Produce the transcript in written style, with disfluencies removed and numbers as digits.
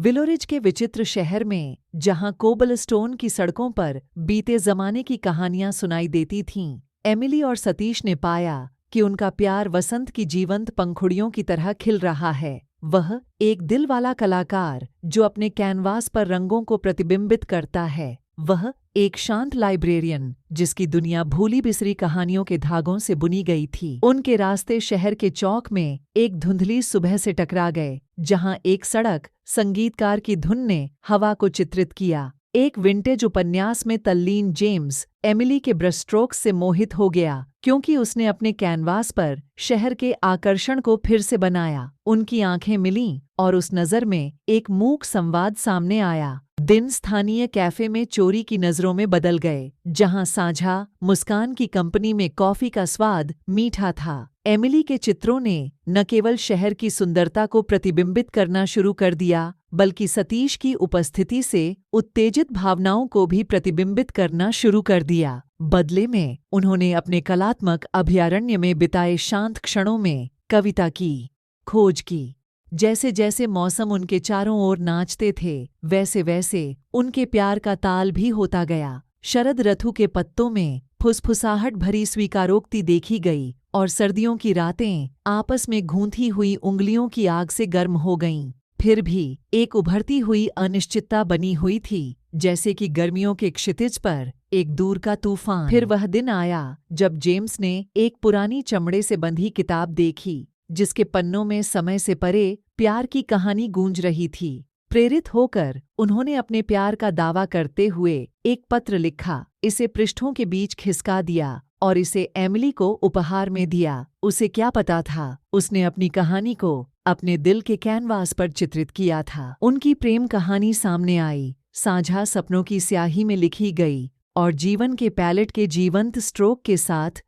विलोरिज के विचित्र शहर में, जहां कोबलस्टोन की सड़कों पर बीते जमाने की कहानियां सुनाई देती थीं, एमिली और सतीश ने पाया कि उनका प्यार वसंत की जीवंत पंखुड़ियों की तरह खिल रहा है। वह एक दिल वाला कलाकार जो अपने कैनवास पर रंगों को प्रतिबिंबित करता है। वह एक शांत लाइब्रेरियन जिसकी दुनिया भूली बिसरी कहानियों के धागों से बुनी गई थी। उनके रास्ते शहर के चौक में एक धुंधली सुबह से टकरा गए, जहां एक सड़क संगीतकार की धुन ने हवा को चित्रित किया। एक विंटेज उपन्यास में तल्लीन जेम्स एमिली के ब्रशस्ट्रोक्स से मोहित हो गया, क्योंकि उसने अपने कैनवास पर शहर के आकर्षण को फिर से बनाया। उनकी आंखें मिलीं और उस नज़र में एक मूक संवाद सामने आया। दिन स्थानीय कैफे में चोरी की नज़रों में बदल गए, जहां साझा मुस्कान की कंपनी में कॉफी का स्वाद मीठा था। एमिली के चित्रों ने न केवल शहर की सुंदरता को प्रतिबिंबित करना शुरू कर दिया, बल्कि सतीश की उपस्थिति से उत्तेजित भावनाओं को भी प्रतिबिंबित करना शुरू कर दिया। बदले में उन्होंने अपने कलात्मक अभयारण्य में बिताए शांत क्षणों में कविता की खोज की। जैसे जैसे मौसम उनके चारों ओर नाचते थे, वैसे वैसे उनके प्यार का ताल भी होता गया। शरद ऋतु के पत्तों में फुसफुसाहट भरी स्वीकारोक्ति देखी गई और सर्दियों की रातें आपस में गूंथी हुई उंगलियों की आग से गर्म हो गईं। फिर भी एक उभरती हुई अनिश्चितता बनी हुई थी, जैसे कि गर्मियों के क्षितिज पर एक दूर का तूफान। फिर वह दिन आया जब जेम्स ने एक पुरानी चमड़े से बंधी किताब देखी, जिसके पन्नों में समय से परे प्यार की कहानी गूंज रही थी। प्रेरित होकर उन्होंने अपने प्यार का दावा करते हुए एक पत्र लिखा, इसे पृष्ठों के बीच खिसका दिया और इसे एमिली को उपहार में दिया। उसे क्या पता था, उसने अपनी कहानी को अपने दिल के कैनवास पर चित्रित किया था। उनकी प्रेम कहानी सामने आई, साझा सपनों की स्याही में लिखी गई और जीवन के पैलेट के जीवंत स्ट्रोक के साथ